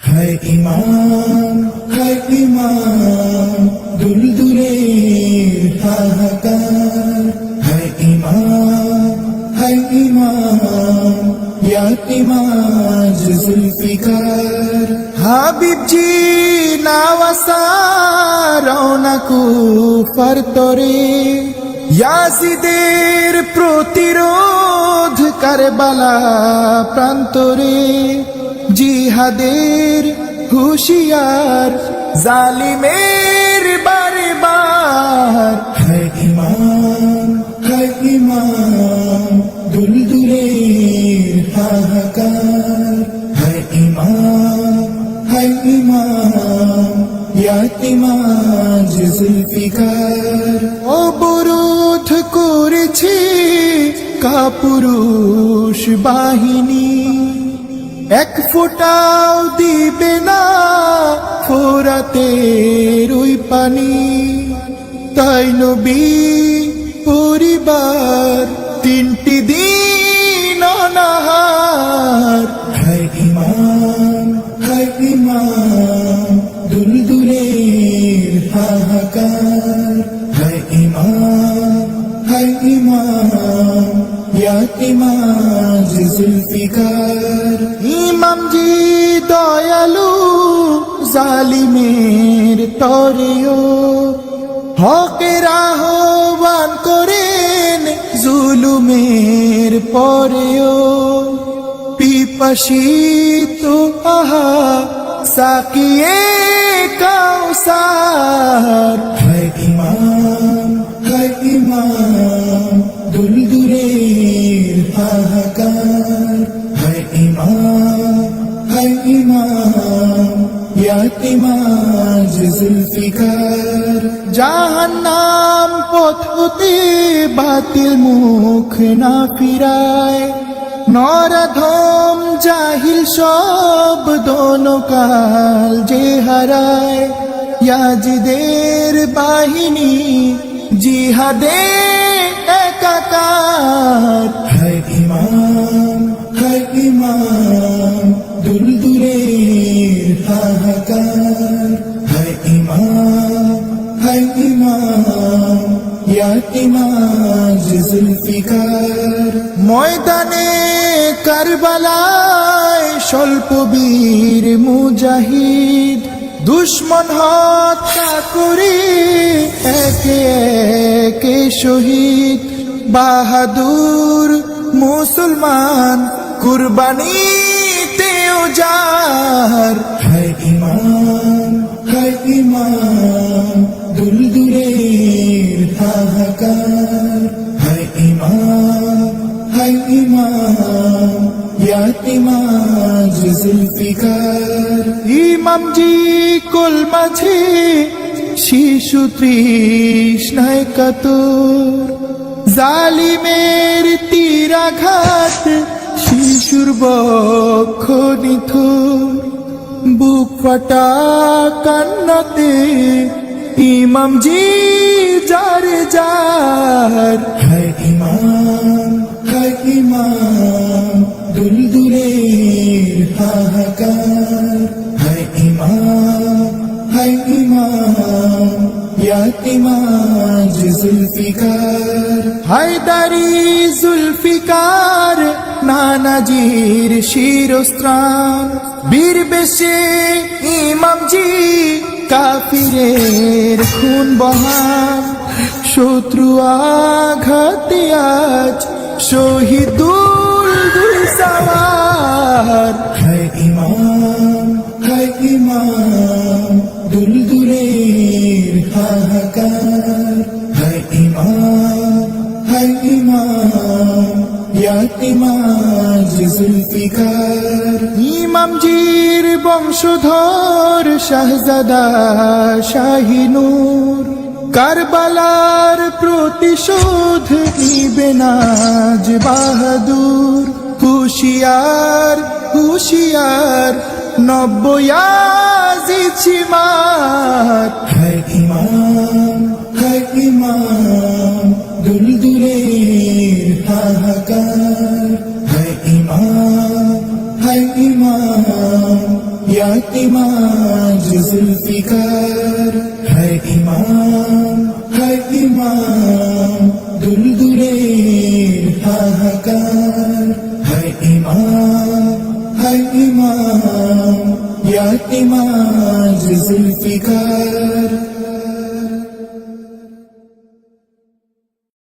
হায় ইমাম দুলদুলের হাহাকার। হায় ইমাম ইয়াতিমাজ জুলফিকার। হাবিবজি নাওয়াসা রওনা কুফার তরে, ইয়াজিদের প্রতিরোধ কারবালা প্রান্তরে। জিহাদের হুশিয়ার জালিমের বারে বার। হায় ইমাম দুলদুলের হাহাকার। হায় ইমাম ইয়াতিমাজ জুলফিকার। অবরোধ করেছে কাপুরুষ বাহিনী, এক ফোঁটাও দিবে না ফোরাতের ওই পানি। তাই নবী পরিবার 3টি দিন অনাহার। হায় ইমাম দুলদুলের হাহাকার। হায় ইমাম ইয়াতিমাজ জুলফিকার। ইমামজি দয়ালু জালিমের তরেও, হকের আহ্বান করেন জুলুমের পরেও। পিপাসিত আহা সাকিয়ে কাউসার। হায় ইমাম দুলদুলের হাহাকার। হায় ইমাম ইয়াতিমাজ জুলফিকার। জাহান্নাম পথ হতে বাতিল মুখ না ফিরায়, নরধম জাহিল সব দোনকাল যে হারায়। ইয়াজিদের বাহিনী জিহাদে একাকার। হায় ইমাম দুলদুলের হাহাকার। হায় ইমাম ইয়াতিমাজ জুলফিকার। ময়দানে কারবালায় স্বল্পবীর মুজাহিদ, দুশ্মন হত্যা করে একে একে শহীদ। বাহাদুর মুসলমান কুরবানিতে উজাড়। হায় ইমাম দুলদুলের হাহাকার। হায় ইমাম ইয়াতিমাজ জুলফিকার। ইমামজি কোল মাঝে শিশু তৃষ্ণায় কাতর, জালিমের তীরাঘাত শিশুর বক্ষ নিথুর। বুক ফাটা কান্নাতে ইমামজি যারে যার। হায় ইমাম দুলদুলের হাহাকার। হায় ইমাম ইয়াতিমাজ জুলফিকার। হায়দারি জুলফিকার নানাজির শিরস্ত্রাণ, বীর বেশে ইমামজি কাফিরের খুন বহান। শত্রু আঘাতে আজ শহীদুল দুলসাওয়ার। হায় ইমাম দুলদুলের হাহাকার। হায় ইমাম ইয়াতিমাজ জুলফিকার। ইমামজির বংশধর শাহজাদা শাহিনুর, কারবালার প্রতিশোধ নিবে নাজ বাহাদুর। হুশিয়ার হুশিয়ার নব্বয়াজিদ সীমার। হায় ইমাম দুলদুলের হাহাকার। হায় ইমাম यातिमाज जुल्फिकार है इमाम दुलदुलेर हाहाकार है इमाम यातिमाज जुल्फिकार